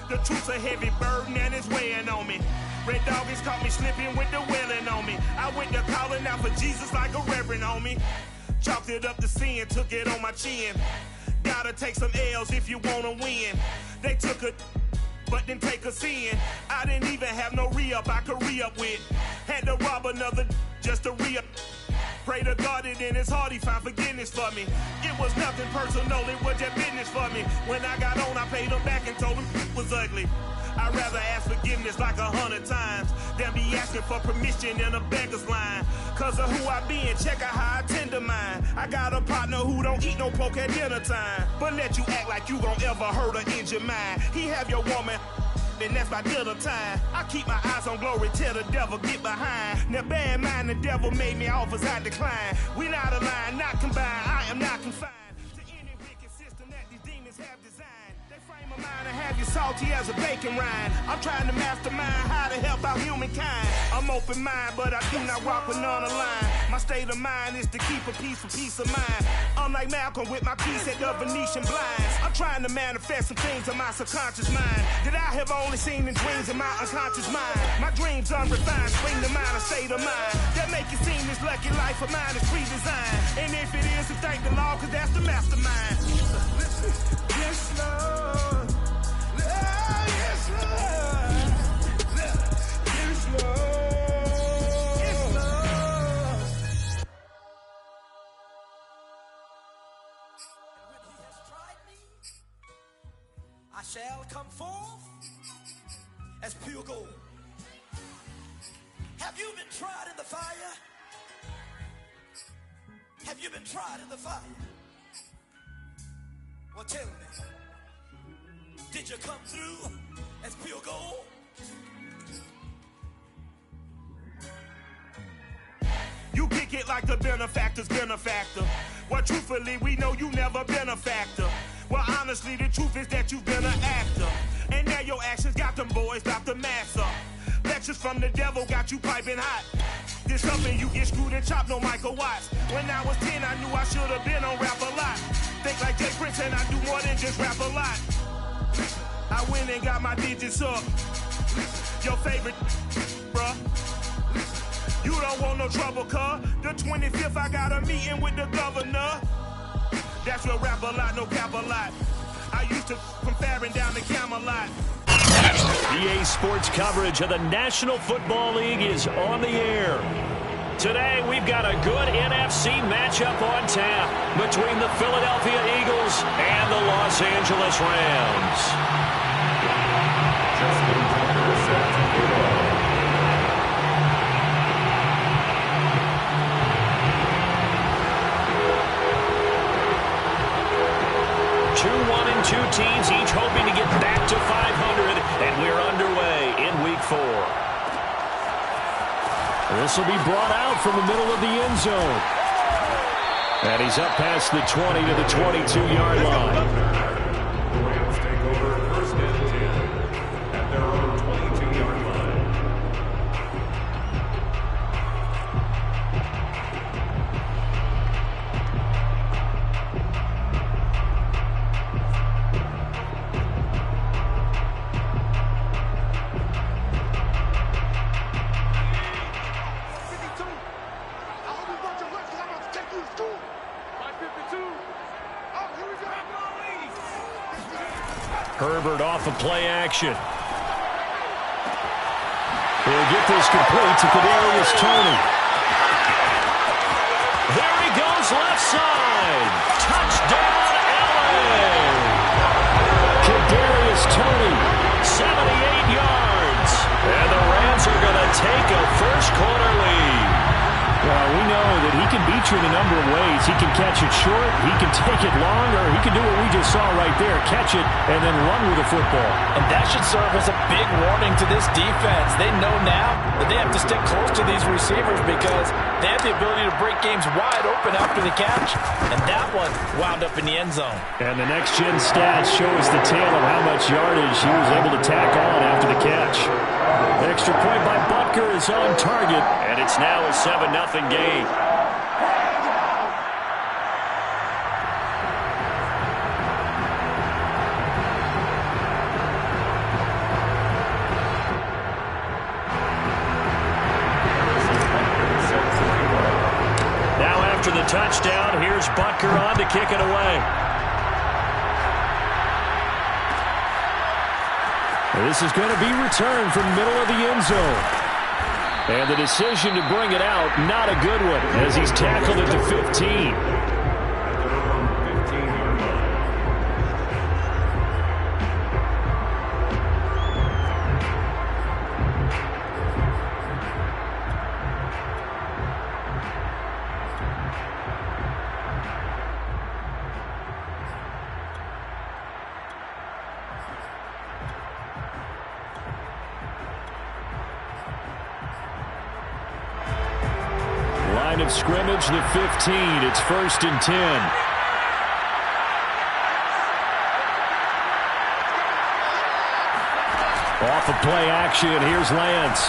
The truth's a heavy burden and it's weighing on me. Red Doggies caught me slipping with the wailing on me. I went to calling out for Jesus like a reverend on me. Chalked it up to sin, took it on my chin. Gotta take some L's if you wanna win. They took a but didn't take us in. I didn't even have no re-up I could re-up with. Had to rob another just to re-up. Pray to God that in his heart he found forgiveness for me. It was nothing personal, it was just business for me. When I got on, I paid him back and told him it was ugly. I'd rather ask forgiveness like 100 times than be asking for permission in a beggar's line. Cause of who I be and check out how I tend to mine. I got a partner who don't eat no pork at dinner time, but let you act like you gon' ever hurt or injure mine. He have your woman, and that's by dinner time. I keep my eyes on glory till the devil get behind. Now bear in mind the devil made me offers I decline. We not aligned, not combined, I am not confined to any wicked system that these demons have designed. They frame a mind and have you salty as a bacon rind. I'm trying to mastermind how to help out humankind. I'm open mind, but I do not rock with none aligned. My state of mind is to keep a peace of mind. Unlike Malcolm with my peace at the Venetian blinds. I'm trying to manifest some things in my subconscious mind that I have only seen in dreams in my unconscious mind. My dreams unrefined, spring to mind, a state of mind that make it seem this lucky life of mine is pre-designed. And if it is, then thank the Lord, cause that's the mastermind. Yes, Lord. Yes, Lord. Yes, Lord. I shall come forth as pure gold. Have you been tried in the fire? Have you been tried in the fire? Well, tell me, did you come through as pure gold? You kick it like the benefactor's benefactor. Well, truthfully, we know you never been a factor. Well, honestly, the truth is that you've been an actor. And now your actions got them boys about to mass up. Lectures from the devil got you piping hot. This up and you get screwed and chopped, no Michael Watts. When I was 10, I knew I should have been on Rap a Lot. Think like Jay Prince and I do more than just rap a lot. I went and got my digits up. Your favorite, bruh. You don't want no trouble, cuz. The 25th, I got a meeting with the governor. That's what Rap a Lot, no cap a lot. I used to from Farron down to Camelot. EA Sports coverage of the National Football League is on the air. Today, we've got a good NFC matchup on tap between the Philadelphia Eagles and the Los Angeles Rams. Two teams each hoping to get back to 500, and we're underway in Week 4. This will be brought out from the middle of the end zone. And he's up past the 20 to the 22-yard line. The Rams take over first and 10 at their own 22-yard line. Herbert off of play action. He'll get this complete to Kadarius Toney. There he goes, left side. Touchdown, LA. Kadarius Toney, 78 yards. And the Rams are going to take a first-quarter lead. Well, we know that he can beat you in a number of ways. He can catch it short, he can take it long, or he can do what we just saw right there, catch it and then run with the football. And that should serve as a big warning to this defense. They know now that they have to stick close to these receivers because they have the ability to break games wide open after the catch. And that one wound up in the end zone. And the next-gen stats show us the tale of how much yardage he was able to tack on after the catch. Extra point by Butker is on target, and it's now a 7-0 game. touchdown. Here's Butker on to kick it away. This is going to be returned from middle of the end zone. And the decision to bring it out, not a good one, as he's tackled at the 15. Line of scrimmage, the 15. It's 1st and 10. Off of play action, here's Lance.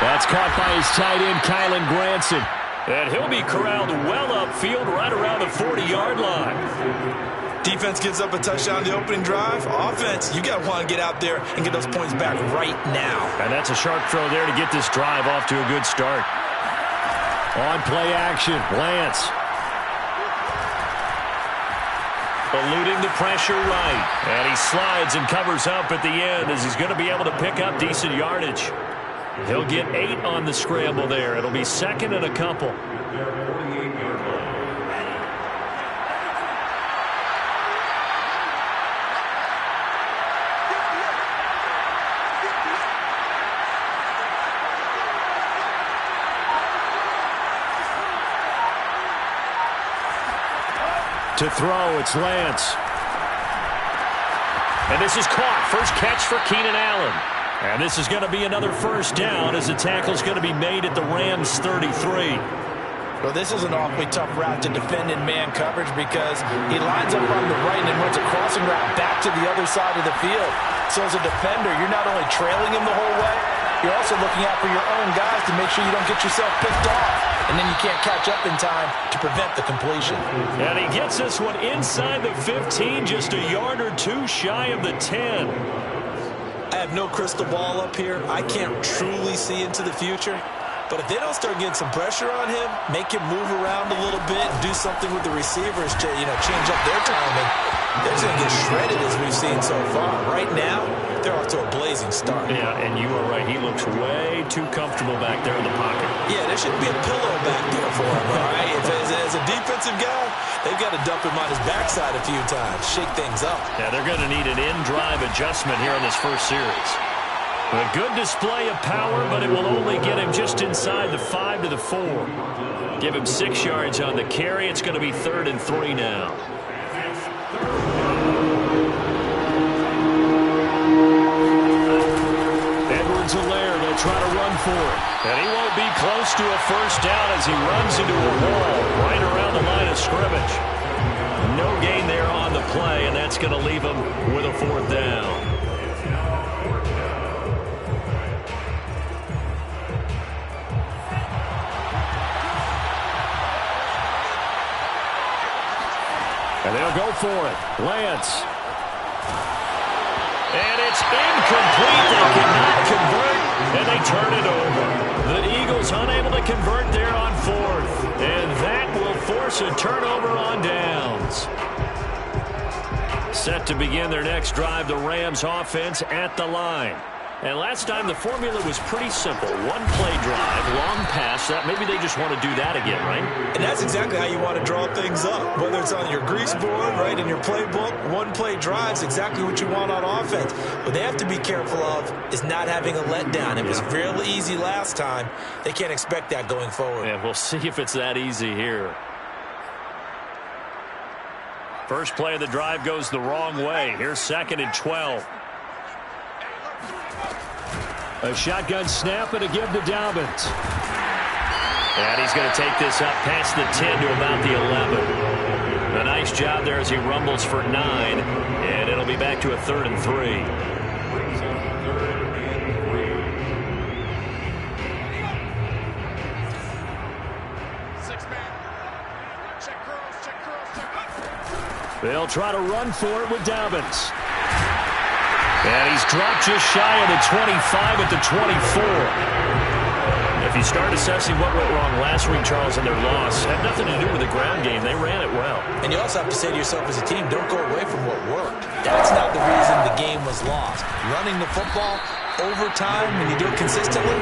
That's caught by his tight end, Kylen Granson. And he'll be corralled well upfield right around the 40-yard line. Defense gives up a touchdown the opening drive. Offense, you got to want to get out there and get those points back right now. And that's a sharp throw there to get this drive off to a good start. On play action, Lance. Eluding the pressure right. And he slides and covers up at the end as he's going to be able to pick up decent yardage. He'll get 8 on the scramble there. It'll be 2nd and a couple. To throw, it's Lance. And this is caught. First catch for Keenan Allen. And this is going to be another first down as the tackle's going to be made at the Rams 33. Well, this is an awfully tough route to defend in man coverage because he lines up on the right and then runs a crossing route back to the other side of the field. So as a defender, you're not only trailing him the whole way, you're also looking out for your own guys to make sure you don't get yourself picked off. And then you can't catch up in time to prevent the completion. And he gets this one inside the 15, just a yard or two shy of the 10. I have no crystal ball up here. I can't truly see into the future. But if they don't start getting some pressure on him, make him move around a little bit, and do something with the receivers to, change up their timing, they're going to get shredded as we've seen so far. Right now, they're off to a blazing start. Yeah, and you are right. He looks way too comfortable back there in the pocket. Yeah, there shouldn't be a pillow back there for him, all right? As a defensive guy, they've got to dump him on his backside a few times, shake things up. Yeah, they're going to need an in-drive adjustment here in this first series. A good display of power, but it will only get him just inside the 5 to the 4. Give him 6 yards on the carry. It's going to be 3rd and 3 now. Edwards-Helaire, they'll try to run for it. And he won't be close to a first down as he runs into a wall right around the line of scrimmage. No gain there on the play, and that's going to leave him with a 4th down. And they'll go for it. Lance. And it's incomplete. They cannot convert, and they turn it over. The Eagles unable to convert there on 4th. And that will force a turnover on downs. Set to begin their next drive, the Rams offense at the line. And last time the formula was pretty simple. One play drive, long pass. That maybe they just want to do that again, right? And that's exactly how you want to draw things up. Whether it's on your grease board, right, in your playbook, one play drive's exactly what you want on offense. What they have to be careful of is not having a letdown. It was real easy last time. They can't expect that going forward. And we'll see if it's that easy here. First play of the drive goes the wrong way. Here's 2nd and 12. A shotgun snap and a give to Dobbins. And he's going to take this up past the 10 to about the 11. A nice job there as he rumbles for 9. And it'll be back to a 3rd and 3. They'll try to run for it with Dobbins. And he's dropped just shy of the 25 at the 24. if you start assessing what went wrong last week, Charles, in their loss, it had nothing to do with the ground game. They ran it well. And you also have to say to yourself as a team, don't go away from what worked. That's not the reason the game was lost. Running the football over time, when you do it consistently,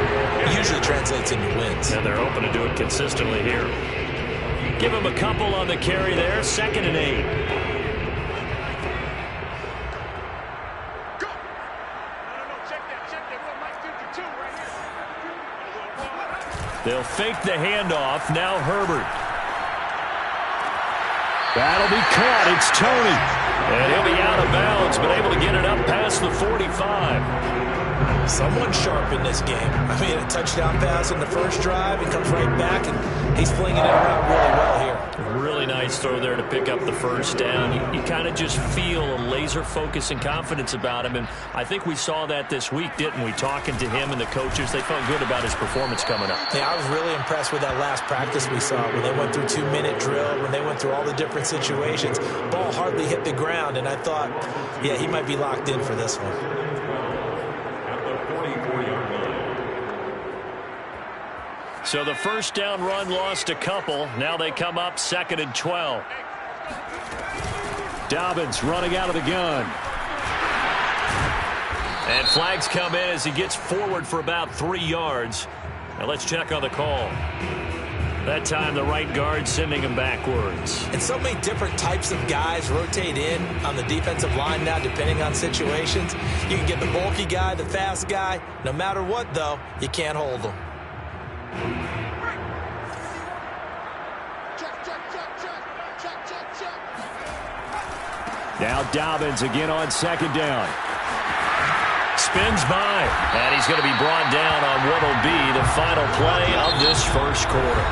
usually translates into wins. And they're hoping to do it consistently here. Give them a couple on the carry there. 2nd and 8. They'll fake the handoff. Now Herbert. That'll be caught. It's Toney. And he'll be out of bounds, but able to get it up past the 45. Someone sharp in this game. I mean, a touchdown pass in the first drive. He comes right back, and he's flinging it around really well here. Really nice throw there to pick up the first down. You kind of just feel a laser focus and confidence about him, and I think we saw that this week, didn't we? Talking to him and the coaches, they felt good about his performance coming up. Yeah, I was really impressed with that last practice we saw when they went through 2-minute drill, when they went through all the different situations. Ball hardly hit the ground, and I thought, yeah, he might be locked in for this one. So the first down run lost a couple. Now they come up 2nd and 12. Dobbins running out of the gun. And flags come in as he gets forward for about 3 yards. Now let's check on the call. That time the right guard sending him backwards. And so many different types of guys rotate in on the defensive line now depending on situations. You can get the bulky guy, the fast guy. No matter what, though, you can't hold them. Now Dobbins again on 2nd down. Spins by, and he's going to be brought down on what will be the final play of this first quarter.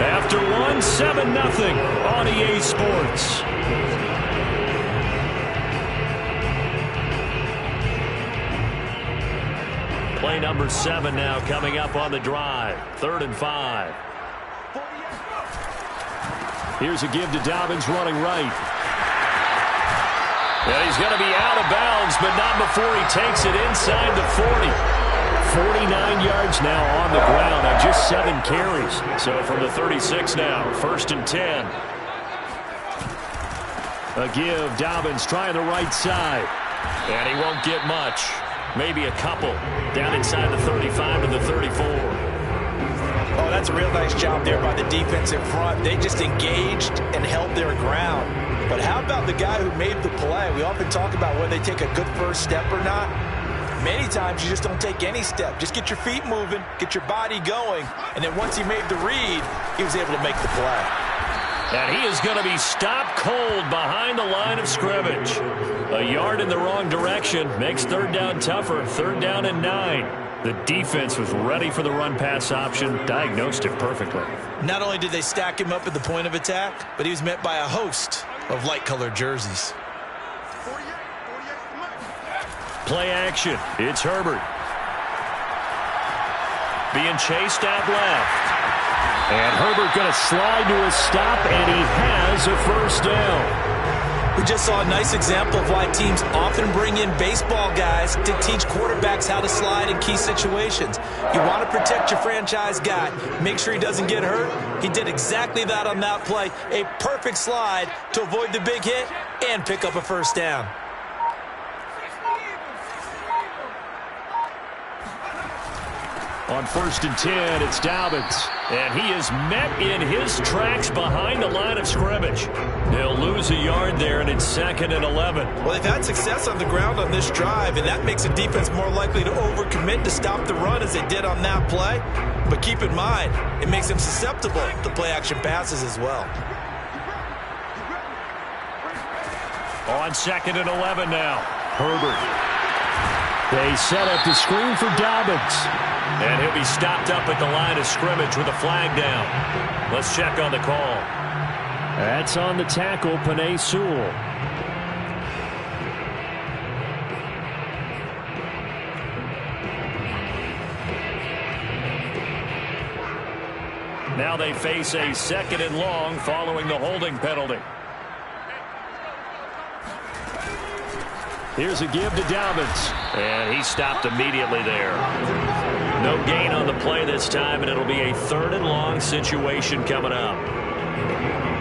After 7-0 on EA Sports. Play number 7 now coming up on the drive. 3rd and 5. Here's a give to Dobbins running right. And he's going to be out of bounds, but not before he takes it inside the 40. 49 yards now on the ground on just 7 carries. So from the 36 now, 1st and 10. A give, Dobbins trying the right side. And he won't get much. Maybe a couple down inside the 35 to the 34. Oh, that's a real nice job there by the defense in front. They just engaged and held their ground. But how about the guy who made the play? We often talk about whether they take a good first step or not. Many times you just don't take any step. Just get your feet moving, get your body going, and then once he made the read, he was able to make the play. And he is going to be stopped cold behind the line of scrimmage. A yard in the wrong direction makes 3rd down tougher. 3rd down and 9. The defense was ready for the run-pass option, diagnosed it perfectly. Not only did they stack him up at the point of attack, but he was met by a host of light-colored jerseys. Play action. It's Herbert. Being chased out left. And Herbert going to slide to a stop, and he has a first down. We just saw a nice example of why teams often bring in baseball guys to teach quarterbacks how to slide in key situations. You want to protect your franchise guy. Make sure he doesn't get hurt. He did exactly that on that play. A perfect slide to avoid the big hit and pick up a first down. On 1st and 10, it's Dobbins. And he is met in his tracks behind the line of scrimmage. They'll lose a yard there, and it's 2nd and 11. Well, they've had success on the ground on this drive, and that makes the defense more likely to overcommit to stop the run as they did on that play. But keep in mind, it makes them susceptible to play-action passes as well. On 2nd and 11 now, Herbert. They set up the screen for Dobbins. And he'll be stopped up at the line of scrimmage with a flag down. Let's check on the call. That's on the tackle, Penei Sewell. Now they face a 2nd and long following the holding penalty. Here's a give to Dobbins. And he stopped immediately there. No gain on the play this time, and it'll be a 3rd and long situation coming up.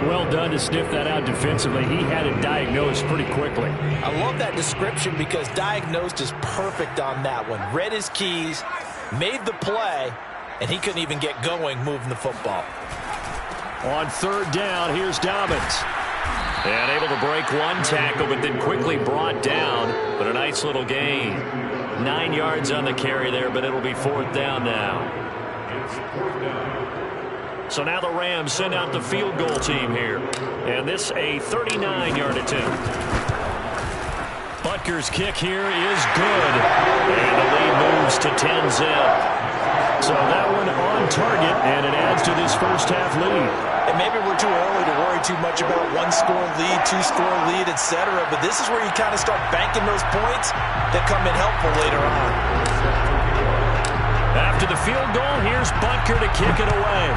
Well done to sniff that out defensively. He had it diagnosed pretty quickly. I love that description because diagnosed is perfect on that one. Read his keys, made the play, and he couldn't even get going moving the football. On 3rd down, here's Dobbins. And able to break one tackle, but then quickly brought down. But a nice little gain. 9 yards on the carry there, but it'll be 4th down now. So now the Rams send out the field goal team here. And this a 39-yard attempt. Butker's kick here is good. And the lead moves to 10-zip. So that one on target, and it adds to this first half lead. And maybe we're too early to worry too much about 1-score lead, 2-score lead, etc. But this is where you kind of start banking those points that come in helpful later on. After the field goal, here's Butker to kick it away.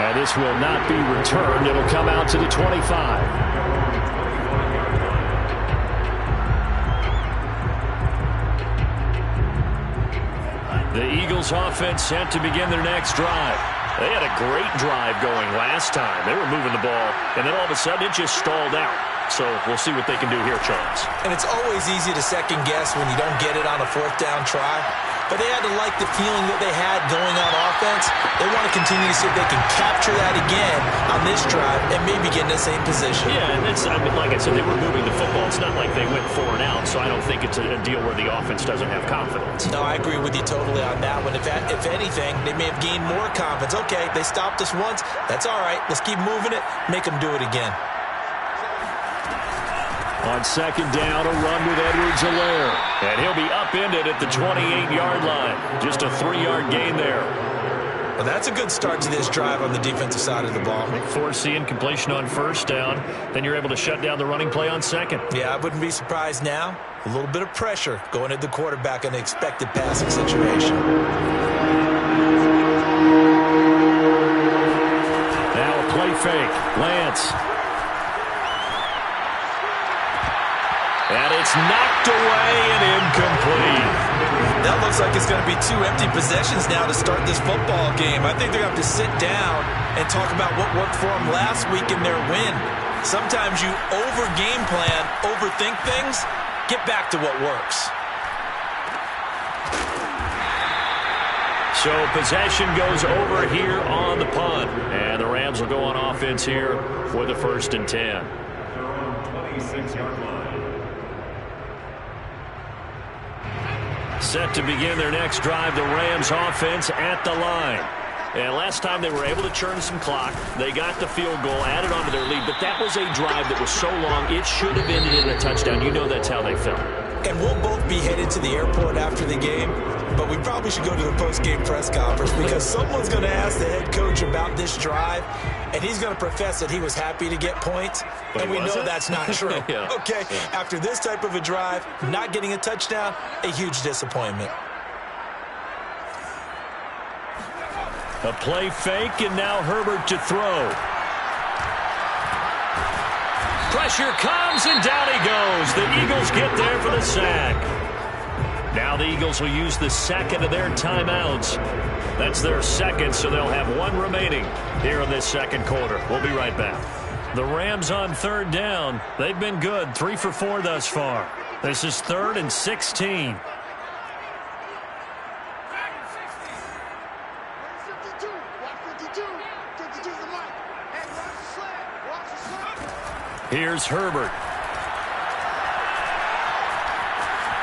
And this will not be returned. It'll come out to the 25. The Eagles offense set to begin their next drive. They had a great drive going last time. They were moving the ball, and then all of a sudden it just stalled out. So we'll see what they can do here, Charles. And it's always easy to second guess when you don't get it on a 4th down try. But they had to like the feeling that they had going on offense. They want to continue to see if they can capture that again on this drive and maybe get in the same position. Yeah, and it's, I mean, like I said, they were moving the football. It's not like they went 4 and out, so I don't think it's a deal where the offense doesn't have confidence. No, I agree with you totally on that one. If anything, they may have gained more confidence. Okay, they stopped us once. That's all right. Let's keep moving it. Make them do it again. On 2nd down, a run with Edwards-Helaire. And he'll be upended at the 28-yard line. Just a 3-yard gain there. Well, that's a good start to this drive on the defensive side of the ball. Force the incompletion on 1st down. Then you're able to shut down the running play on 2nd. Yeah, I wouldn't be surprised now. A little bit of pressure going at the quarterback in an expected passing situation. Now a play fake. Lance. And it's knocked away and incomplete. That looks like it's going to be 2 empty possessions now to start this football game. I think they're going to have to sit down and talk about what worked for them last week in their win. Sometimes you over-game plan, overthink things, get back to what works. So possession goes over here on the punt. And the Rams will go on offense here for the 1st and 10. They're on 26-yard line. Set to begin their next drive, the Rams offense at the line. And last time they were able to churn some clock. They got the field goal, added on to their lead. But that was a drive that was so long, it should have ended in a touchdown. You know that's how they felt. And we'll both be headed to the airport after the game. But we probably should go to the post-game press conference because someone's going to ask the head coach about this drive, and he's going to profess that he was happy to get points, and we know that's not true. Yeah. Okay, after this type of a drive, not getting a touchdown, a huge disappointment. A play fake, and now Herbert to throw. Pressure comes, and down he goes. The Eagles get there for the sack. Now the Eagles will use the 2nd of their timeouts. That's their 2nd, so they'll have 1 remaining here in this 2nd quarter. We'll be right back. The Rams on 3rd down. They've been good, 3 for 4 thus far. This is 3rd and 16. Here's Herbert.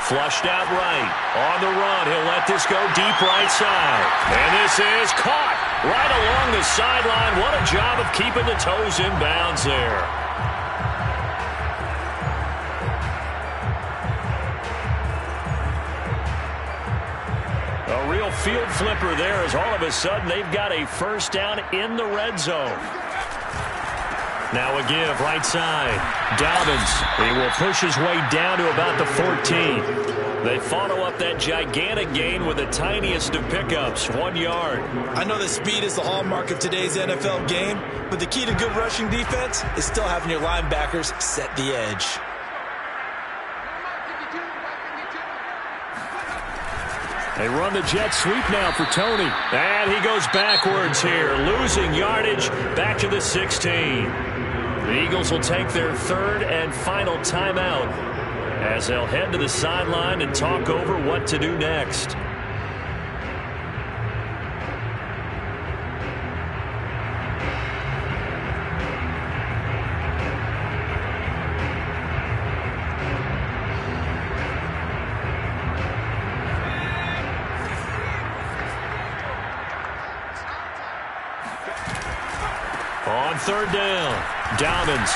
Flushed out right. On the run. He'll let this go deep right side. And this is caught right along the sideline. What a job of keeping the toes in bounds there. A real field flipper there as all of a sudden they've got a 1st down in the red zone. Now a give right side. Dobbins. He will push his way down to about the 14. They follow up that gigantic gain with the tiniest of pickups, 1 yard. I know that speed is the hallmark of today's NFL game, but the key to good rushing defense is still having your linebackers set the edge. They run the jet sweep now for Tony. And he goes backwards here, losing yardage back to the 16. The Eagles will take their third and final timeout as they'll head to the sideline and talk over what to do next. On third down, Dobbins.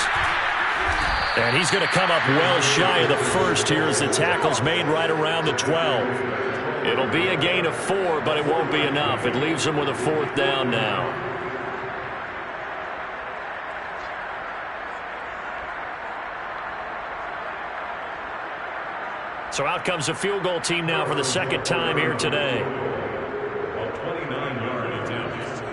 And he's going to come up well shy of the first here as the tackle's made right around the 12. It'll be a gain of 4, but it won't be enough. It leaves him with a fourth down now. So out comes the field goal team now for the second time here today. A 29-yard attempt.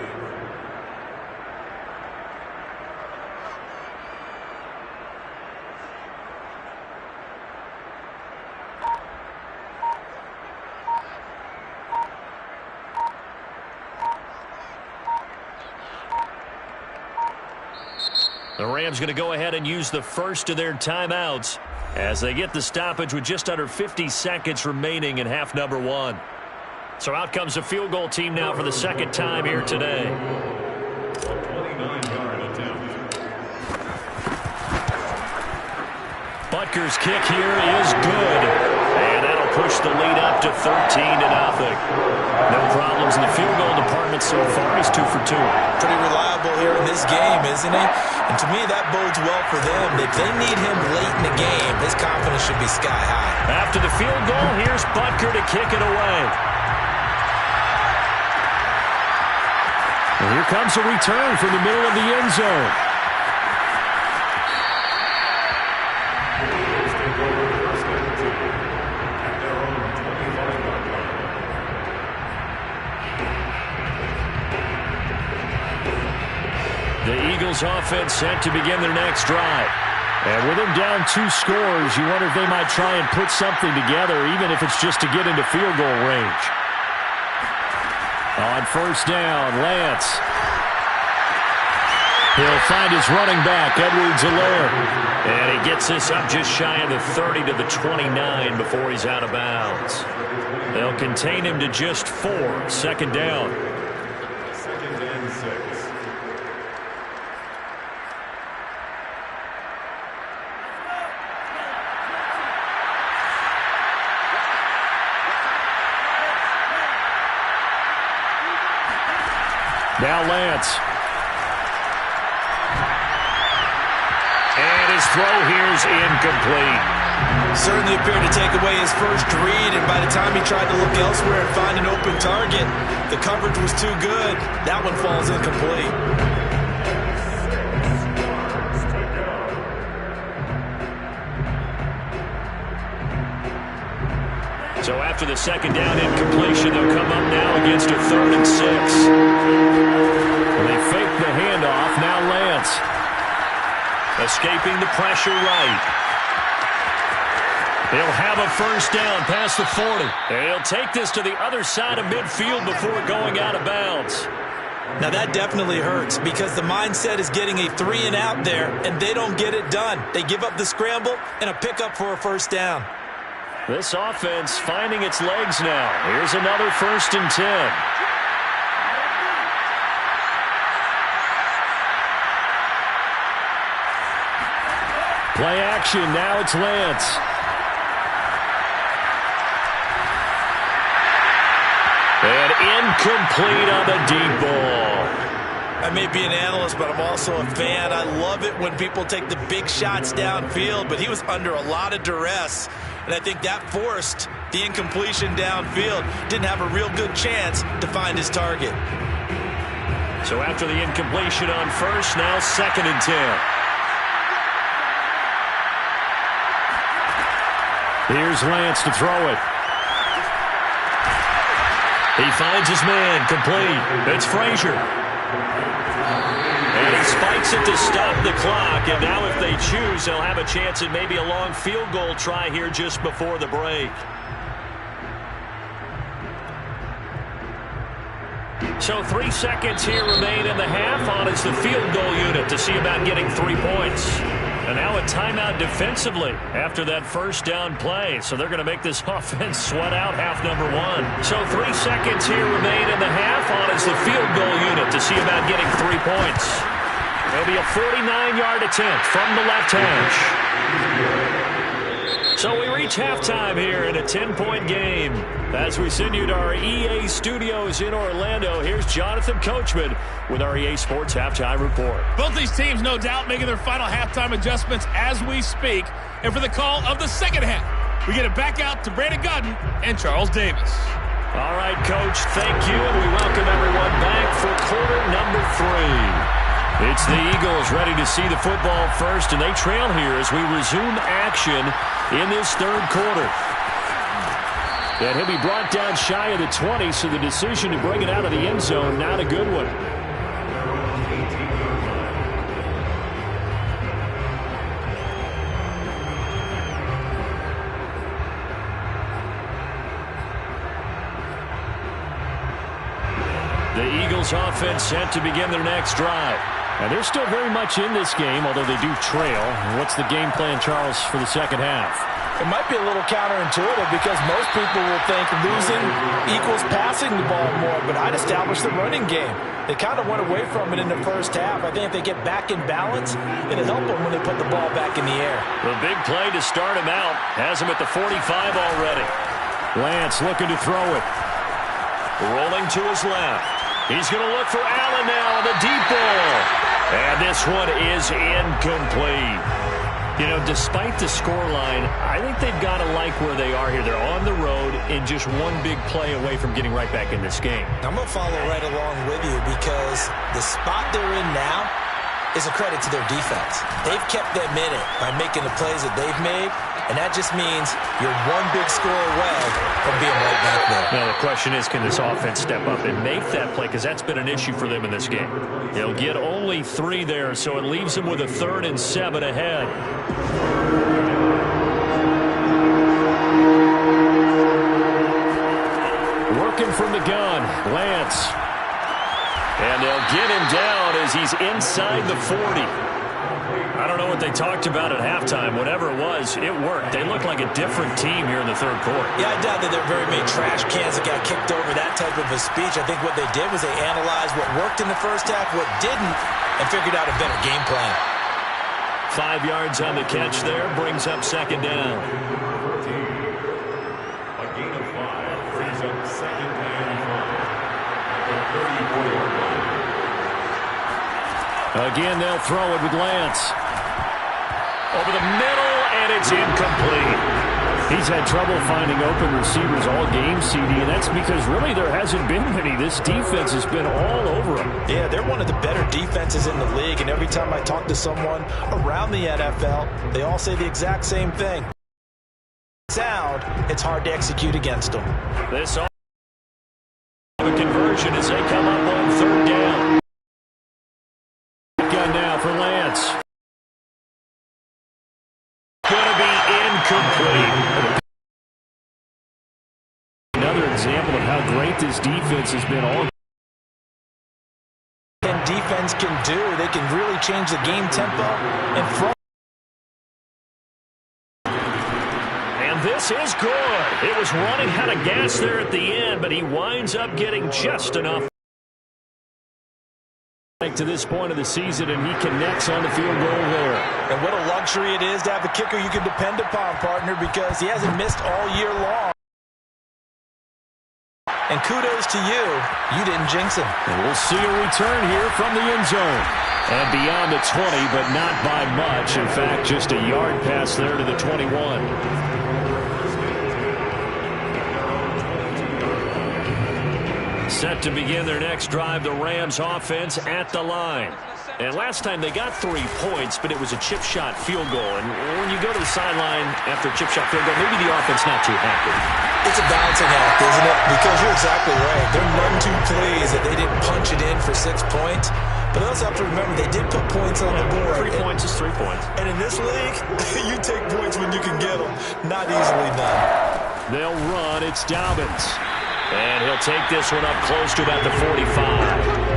The Rams going to go ahead and use the first of their timeouts as they get the stoppage with just under 50 seconds remaining in half number 1. So out comes the field goal team now for the second time here today. A 29-yard attempt. Butker's kick here is good. And that'll push the lead up to 13-0. No problems in the field goal department so far. He's 2 for 2. Pretty reliable here in this game, isn't he? And to me, that bodes well for them. If they need him late in the game, his confidence should be sky high. After the field goal, here's Butker to kick it away. And here comes a return from the middle of the end zone. The Eagles offense set to begin their next drive. And with them down 2 scores, you wonder if they might try and put something together, even if it's just to get into field goal range. On first down, Lance. He'll find his running back, Edwards-Helaire. And he gets this up just shy of the 30 to the 29 before he's out of bounds. They'll contain him to just 4, second down. Second and 6. Now Lance. And his throw here's incomplete. Certainly appeared to take away his first read, and by the time he tried to look elsewhere and find an open target, the coverage was too good. That one falls incomplete. So after the second down incompletion, they'll come up now against a 3rd and 6. They fake the handoff. Now Lance. Escaping the pressure right. He'll have a first down past the 40. And he'll take this to the other side of midfield before going out of bounds. Now that definitely hurts because the mindset is getting a 3-and-out there, and they don't get it done. They give up the scramble and a pickup for a first down. This offense finding its legs now. Here's another 1st and 10. Play action. Now it's Lance. And incomplete on the deep ball. I may be an analyst, but I'm also a fan. I love it when people take the big shots downfield, but he was under a lot of duress. And I think that forced the incompletion downfield. Didn't have a real good chance to find his target. So after the incompletion on first, now 2nd and 10. Here's Lance to throw it. He finds his man, complete. It's Frazier. And he spikes it to stop the clock. And now if they choose, they'll have a chance at maybe a long field goal try here just before the break. So 3 seconds here remain in the half. On is the field goal unit to see about getting 3 points. And now a timeout defensively after that first down play. So they're going to make this offense sweat out half number 1. So 3 seconds here remain in the half. On is the field goal unit to see about getting 3 points. It'll be a 49-yard attempt from the left hash. So we reach halftime here in a 10-point game. As we send you to our EA studios in Orlando, here's Jonathan Coachman with our EA Sports Halftime Report. Both these teams, no doubt, making their final halftime adjustments as we speak. And for the call of the second half, we get it back out to Brandon Gaudin and Charles Davis. All right, Coach, thank you, and we welcome everyone back for quarter number 3. It's the Eagles ready to see the football first, and they trail here as we resume action in this third quarter. And he'll be brought down shy of the 20, so the decision to bring it out of the end zone, not a good one. The Eagles offense set to begin their next drive. And they're still very much in this game, although they do trail. What's the game plan, Charles, for the second half? It might be a little counterintuitive because most people will think losing equals passing the ball more, but I'd establish the running game. They kind of went away from it in the first half. I think if they get back in balance, it'll help them when they put the ball back in the air. The big play to start him out has him at the 45 already. Lance looking to throw it. Rolling to his left. He's going to look for Allen now on the deep ball. And this one is incomplete. You know, despite the scoreline, I think they've got to like where they are here. They're on the road and just one big play away from getting right back in this game. I'm going to follow right along with you because the spot they're in now is a credit to their defense. They've kept them in it by making the plays that they've made, and that just means you're one big score away from being right back there. Now, the question is, can this offense step up and make that play? Because that's been an issue for them in this game. They'll get only 3 there, so it leaves them with a 3rd and 7 ahead. Working from the gun, Lance. And they'll get him down as he's inside the 40. I don't know what they talked about at halftime. Whatever it was, it worked. They look like a different team here in the third quarter. Yeah, I doubt that there are very many trash cans that got kicked over, that type of a speech. I think what they did was they analyzed what worked in the first half, what didn't, and figured out a better game plan. 5 yards on the catch there, brings up second down. A gain of 5 brings up second and 5 at the 34-yard line. Again, they'll throw it with Lance. Over the middle, and it's incomplete. He's had trouble finding open receivers all game, CD, and that's because really there hasn't been many. This defense has been all over them. Yeah, they're one of the better defenses in the league, and every time I talk to someone around the NFL, they all say the exact same thing. Sound, it's hard to execute against them. This a conversion as they come up on 3rd down. Gun now for Lance. Going to be incomplete. Another example of how great this defense has been all. And defense can do, they can really change the game tempo and front. And this is good. It was running out of gas there at the end, but he winds up getting just enough to this point of the season, and he connects on the field goal there. And what a luxury it is to have a kicker you can depend upon, partner, because he hasn't missed all year long. And kudos to you. You didn't jinx him. And we'll see a return here from the end zone. And beyond the 20, but not by much. In fact, just a yard pass there to the 21. Set to begin their next drive, the Rams offense at the line. And last time they got 3 points, but it was a chip shot field goal. And when you go to the sideline after a chip shot field goal, maybe the offense not too happy. It's a balancing act, isn't it? Because you're exactly right. They're none too pleased that they didn't punch it in for 6 points. But they also have to remember they did put points on the board. 3 points is 3 points. And in this league, you take points when you can get them. Not easily done. They'll run. It's Dobbins. And he'll take this one up close to about the 45.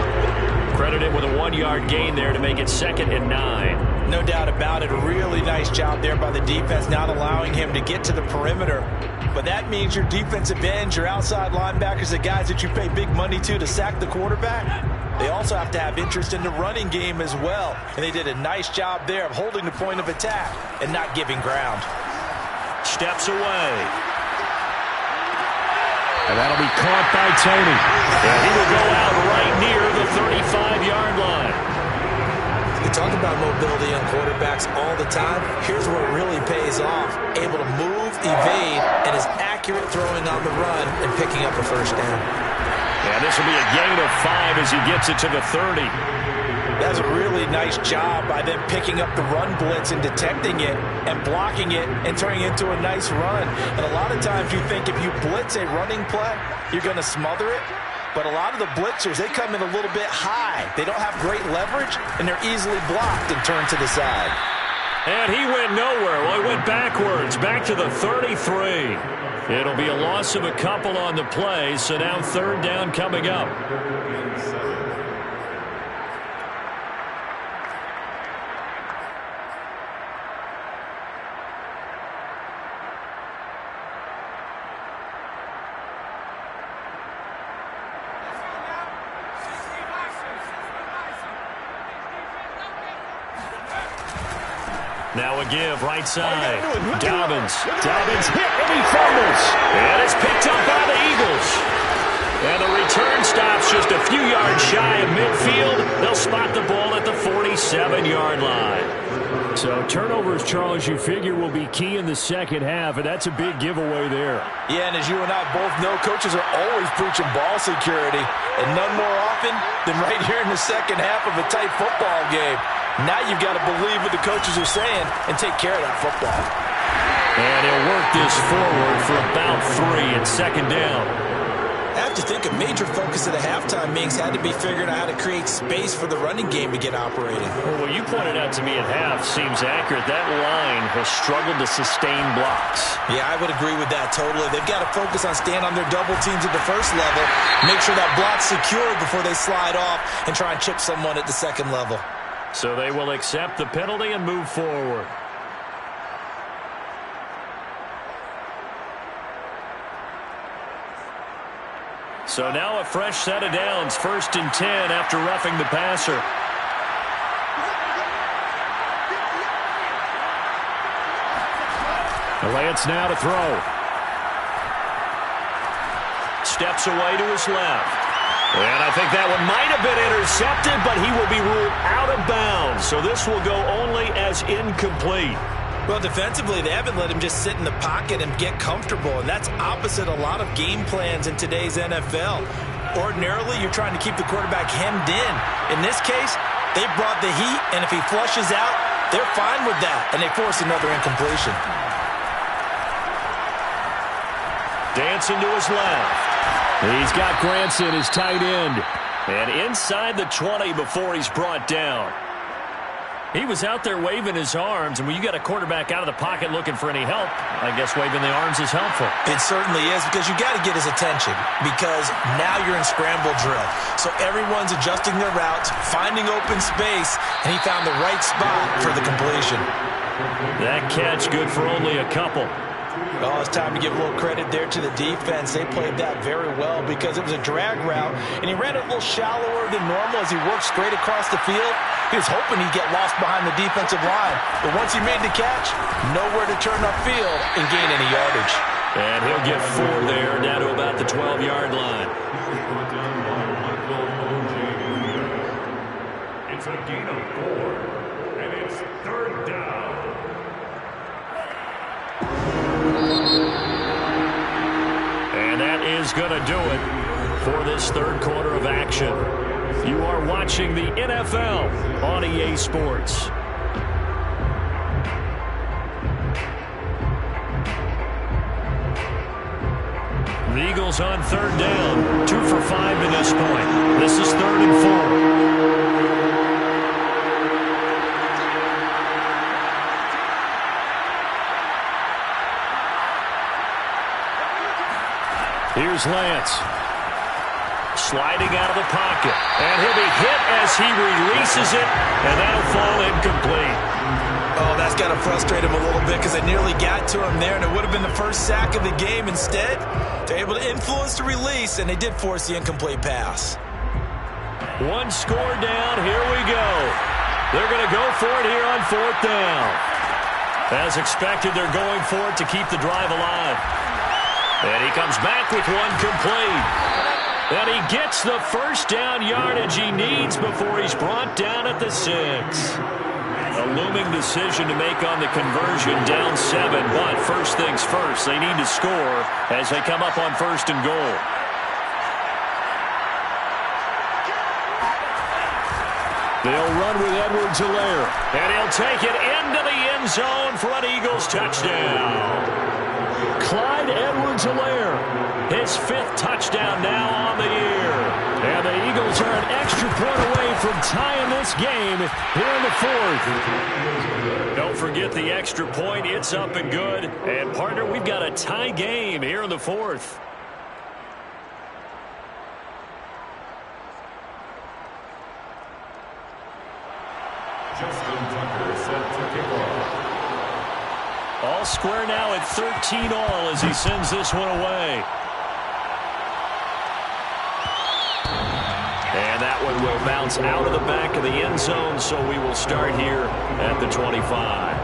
Credited with a 1-yard gain there to make it 2nd and 9. No doubt about it. A really nice job there by the defense, not allowing him to get to the perimeter. But that means your defensive ends, your outside linebackers, the guys that you pay big money to sack the quarterback, they also have to have interest in the running game as well. And they did a nice job there of holding the point of attack and not giving ground. Steps away. And that'll be caught by Tony. And he will go out right near the 35-yard line. We talk about mobility on quarterbacks all the time. Here's where it really pays off. Able to move, evade, and is accurate throwing on the run and picking up a first down. And this will be a gain of 5 as he gets it to the 30. That's a really nice job by them picking up the run blitz and detecting it and blocking it and turning it into a nice run. And a lot of times you think if you blitz a running play, you're going to smother it. But a lot of the blitzers, they come in a little bit high. They don't have great leverage, and they're easily blocked and turned to the side. And he went nowhere. Well, he went backwards, back to the 33. It'll be a loss of a couple on the play, so now 3rd down coming up. Now a give, right side. Dobbins. Dobbins hit, and he fumbles. And it's picked up by the Eagles. And the return stops just a few yards shy of midfield. They'll spot the ball at the 47-yard line. So turnovers, Charles, you figure will be key in the second half, and that's a big giveaway there. Yeah, and as you and I both know, coaches are always preaching ball security, and none more often than right here in the second half of a tight football game. Now you've got to believe what the coaches are saying and take care of that football. And he'll work this forward for about 3 and 2nd down. I have to think a major focus of the halftime meetings had to be figuring out how to create space for the running game to get operating. Well, what you pointed out to me at half seems accurate. That line has struggled to sustain blocks. Yeah, I would agree with that totally. They've got to focus on staying on their double teams at the first level, make sure that block's secure before they slide off and try and chip someone at the second level. So they will accept the penalty and move forward. So now a fresh set of downs, 1st and 10 after roughing the passer. Lance now to throw. Steps away to his left. And I think that one might have been intercepted, but he will be ruled out of bounds. So this will go only as incomplete. Well, defensively, they haven't let him just sit in the pocket and get comfortable, and that's opposite a lot of game plans in today's NFL. Ordinarily, you're trying to keep the quarterback hemmed in. In this case, they brought the heat, and if he flushes out, they're fine with that, and they force another incompletion. Dancing to his left. He's got Granson, his tight end. And inside the 20 before he's brought down. He was out there waving his arms, and when you got a quarterback out of the pocket looking for any help, I guess waving the arms is helpful. It certainly is, because you got to get his attention, because now you're in scramble drill. So everyone's adjusting their routes, finding open space, and he found the right spot for the completion. That catch good for only a couple. Oh, it's time to give a little credit there to the defense. They played that very well because it was a drag route, and he ran it a little shallower than normal as he worked straight across the field. He was hoping he'd get lost behind the defensive line, but once he made the catch, nowhere to turn upfield and gain any yardage. And he'll get 4 there, down to about the 12-yard line. It's a gain of 4, and it's 3rd down. And that is going to do it for this 3rd quarter of action. You are watching the NFL on EA Sports. The Eagles on third down. 2 for 5 to this point. This is 3rd and 4. Here's Lance. Sliding out of the pocket. And he'll be hit as he releases it. And that'll fall incomplete. Oh, that's got to frustrate him a little bit because they nearly got to him there, and it would have been the first sack of the game. Instead, they're able to influence the release, and they did force the incomplete pass. 1 score down. Here we go. They're going to go for it here on 4th down. As expected, they're going for it to keep the drive alive. And he comes back with 1 complete. And he gets the first down yardage he needs before he's brought down at the 6. A looming decision to make on the conversion, down 7. But first things first, they need to score as they come up on 1st and goal. They'll run with Edwards-Helaire. And he'll take it into the end zone for an Eagles touchdown. Clyde Edwards-Helaire, his 5th touchdown now on the year. And the Eagles are an extra point away from tying this game here in the 4th. Don't forget the extra point. It's up and good. And, partner, we've got a tie game here in the 4th. Justin Tucker set to kick off. All square now at 13 all as he sends this one away. And that one will bounce out of the back of the end zone, so we will start here at the 25.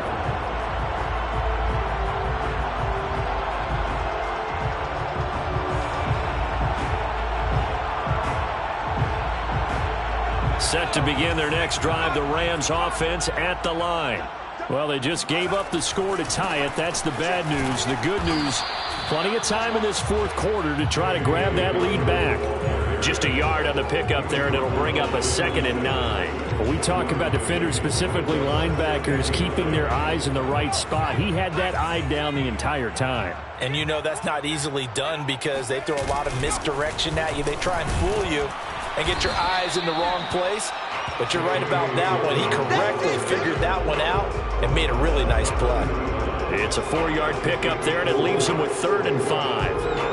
Set to begin their next drive, the Rams offense at the line. Well, they just gave up the score to tie it. That's the bad news. The good news, plenty of time in this 4th quarter to try to grab that lead back. Just a yard on the pickup there, and it'll bring up a 2nd and 9. When we talk about defenders, specifically linebackers, keeping their eyes in the right spot, he had that eye down the entire time. And you know that's not easily done because they throw a lot of misdirection at you. They try and fool you and get your eyes in the wrong place. But you're right about that one. He correctly figured that one out and made a really nice play. It's a 4-yard pickup there, and it leaves him with 3rd and 5.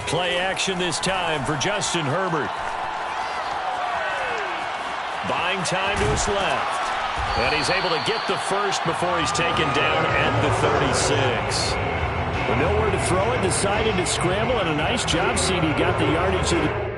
Play action this time for Justin Herbert. Buying time to his left. And he's able to get the first before he's taken down at the 36. With nowhere to throw it, decided to scramble, and a nice job, CD. Got the yardage to the...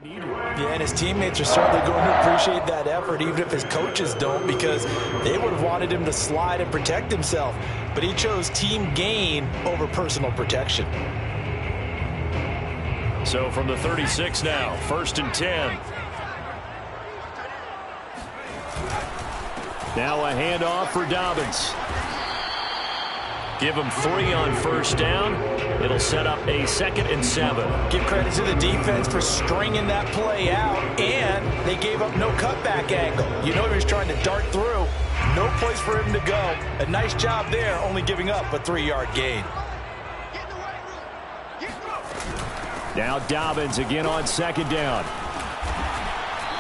Yeah, and his teammates are certainly going to appreciate that effort, even if his coaches don't, because they would have wanted him to slide and protect himself. But he chose team gain over personal protection. So from the 36 now, 1st and 10. Now a handoff for Dobbins. Give him 3 on 1st down. It'll set up a 2nd and 7. Give credit to the defense for stringing that play out, and they gave up no cutback angle. You know he was trying to dart through. No place for him to go. A nice job there, only giving up a 3-yard gain. Now Dobbins again on 2nd down.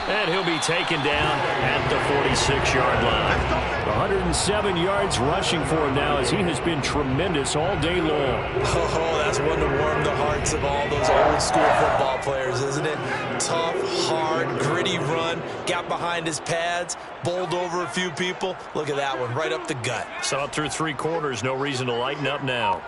And he'll be taken down at the 46-yard line. 107 yards rushing for him now as he has been tremendous all day long. Oh, that's one to warm the hearts of all those old-school football players, isn't it? Tough, hard, gritty run, got behind his pads, bowled over a few people. Look at that one, right up the gut. Saw it through 3 quarters, no reason to lighten up now.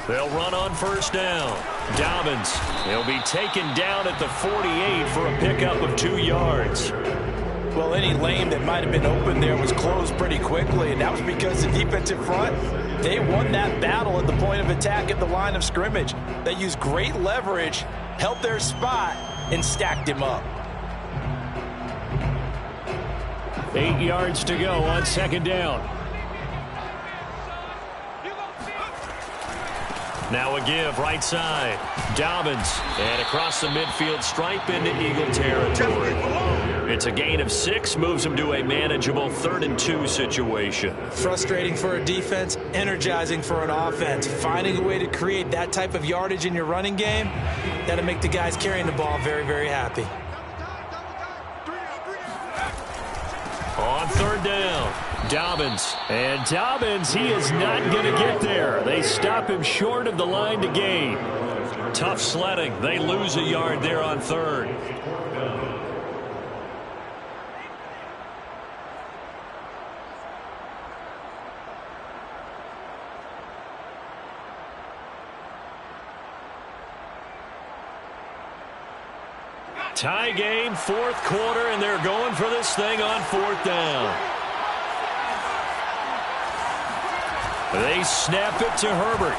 They'll run on first down. Dobbins, he'll be taken down at the 48 for a pickup of 2 yards. Well, any lane that might have been open there was closed pretty quickly, and that was because the defensive front, they won that battle at the point of attack at the line of scrimmage. They used great leverage, held their spot, and stacked him up. 8 yards to go on second down. Now a give right side. Dobbins, and across the midfield stripe into Eagle territory. It's a gain of 6, moves him to a manageable 3rd and 2 situation. Frustrating for a defense, energizing for an offense. Finding a way to create that type of yardage in your running game, that'll make the guys carrying the ball very, very happy. On third down, Dobbins. And Dobbins, he is not going to get there. They stop him short of the line to gain. Tough sledding. They lose a yard there on third. Tie game, 4th quarter, and they're going for this thing on 4th down. They snap it to Herbert.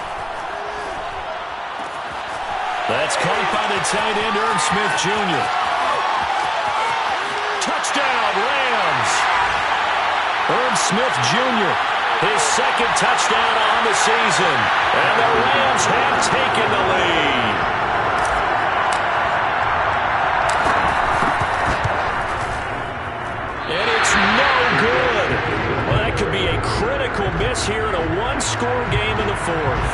That's caught by the tight end, Irv Smith Jr. Touchdown, Rams. Irv Smith Jr., his 2nd touchdown on the season. And the Rams have taken the lead. And it's no good. Well, that could be a critical miss here in a 1-score game in the 4th.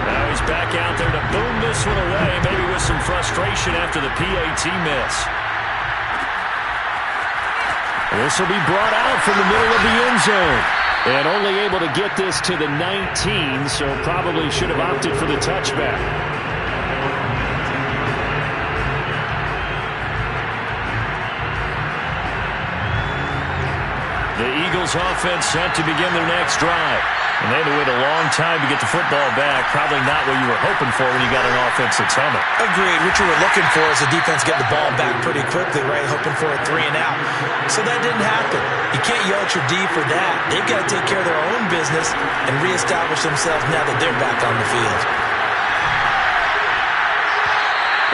Now he's back out there to boom this one away, maybe with some frustration after the PAT miss. This will be brought out from the middle of the end zone. And only able to get this to the 19, so probably should have opted for the touchback. The Eagles offense set to begin their next drive. And they had to wait a long time to get the football back. Probably not what you were hoping for when you got an offense that's humming. Agreed. What you were looking for is the defense getting the ball back pretty quickly, right? Hoping for a 3 and out. So that didn't happen. You can't yell at your D for that. They've got to take care of their own business and reestablish themselves now that they're back on the field.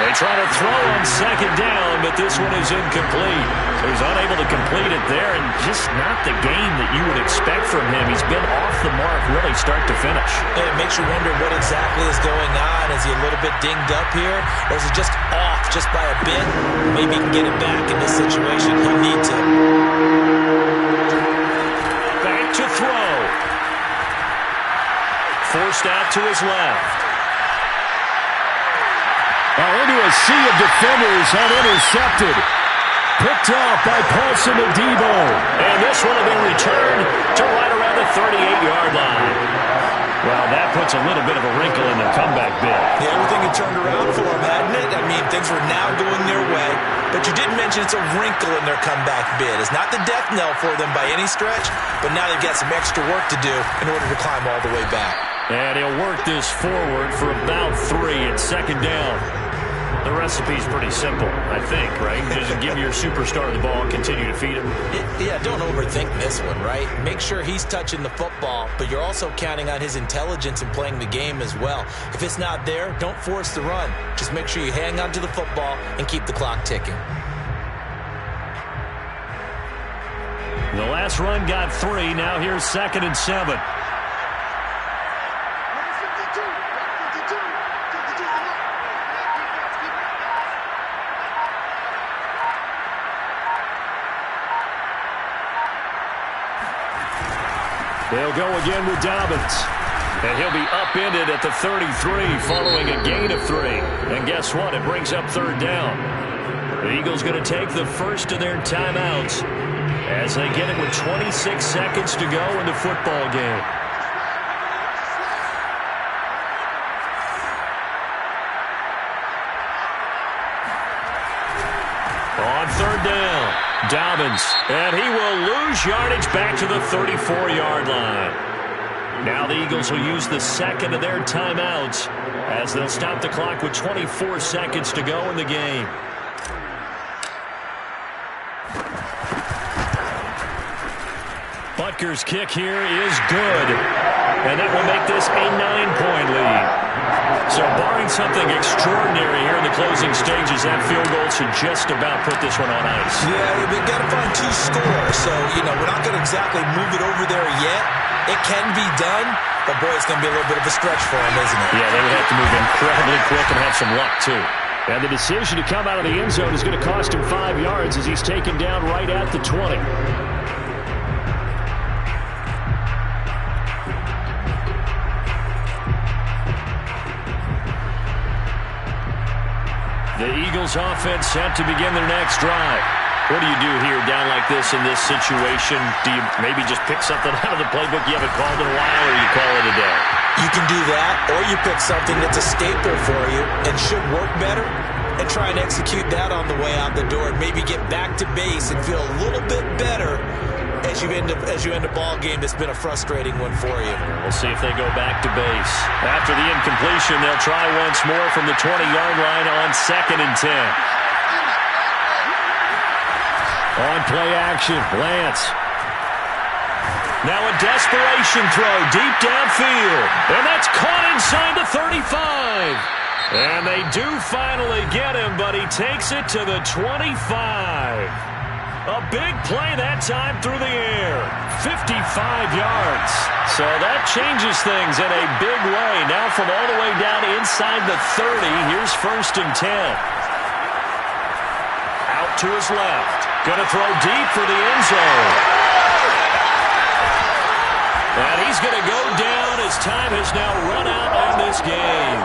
They try to throw on second down, but this one is incomplete. So he's unable to complete it there, and just not the game that you would expect from him. He's been off the mark really start to finish. It makes you wonder what exactly is going on. Is he a little bit dinged up here, or is he just off just by a bit? Maybe he can get it back in this situation. He'll need to. Back to throw. Forced out to his left. Into a sea of defenders and intercepted. Picked off by Paulson Adebo. And this one will be returned to right around the 38-yard line. Well, that puts a little bit of a wrinkle in their comeback bid. Yeah, everything had turned around for them, hadn't it? I mean, things were now going their way. But you didn't mention it's a wrinkle in their comeback bid. It's not the death knell for them by any stretch, but now they've got some extra work to do in order to climb all the way back. And he'll work this forward for about 3 at second down. The recipe's pretty simple, I think, right? Just give your superstar the ball and continue to feed him. Yeah, don't overthink this one, right? Make sure he's touching the football, but you're also counting on his intelligence in playing the game as well. If it's not there, don't force the run. Just make sure you hang on to the football and keep the clock ticking. The last run got 3. Now here's 2nd and 7. They'll go again with Dobbins. And he'll be upended at the 33 following a gain of 3. And guess what? It brings up third down. The Eagles going to take the first of their timeouts as they get it with 26 seconds to go in the football game. On third down, Dobbins, and he will lose yardage back to the 34-yard line. Now the Eagles will use the second of their timeouts as they'll stop the clock with 24 seconds to go in the game. Butker's kick here is good, and that will make this a 9-point lead. So barring something extraordinary here in the closing stages, that field goal should just about put this one on ice. Yeah, they've got to find 2 scores. So, we're not going to exactly move it over there yet. It can be done, but, boy, it's going to be a little bit of a stretch for them, isn't it? Yeah, they would have to move incredibly quick and have some luck, too. And the decision to come out of the end zone is going to cost him 5 yards as he's taken down right at the 20. The Eagles offense set to begin their next drive. What do you do here down like this in this situation? Do you maybe just pick something out of the playbook you haven't called in a while, or you call it a day? You can do that, or you pick something that's a staple for you and should work better and try and execute that on the way out the door and maybe get back to base and feel a little bit better as you end a ball game that's been a frustrating one for you. We'll see if they go back to base. After the incompletion, they'll try once more from the 20-yard line on 2nd and 10. On play action, Lance. Now a desperation throw deep downfield. And that's caught inside the 35. And they do finally get him, but he takes it to the 25. A big play that time through the air. 55 yards. So that changes things in a big way. Now from all the way down inside the 30, here's 1st and 10. Out to his left. Going to throw deep for the end zone. And he's going to go down as time has now run out on this game.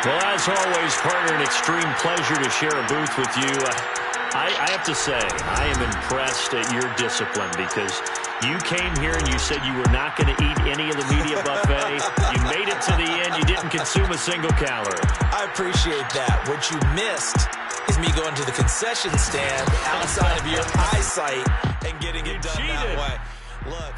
Well, as always, partner, an extreme pleasure to share a booth with you. I have to say, I am impressed at your discipline because you came here and you said you were not going to eat any of the media buffet. You made it to the end. You didn't consume a single calorie. I appreciate that. What you missed is me going to the concession stand outside of your eyesight and getting it done that way. Look.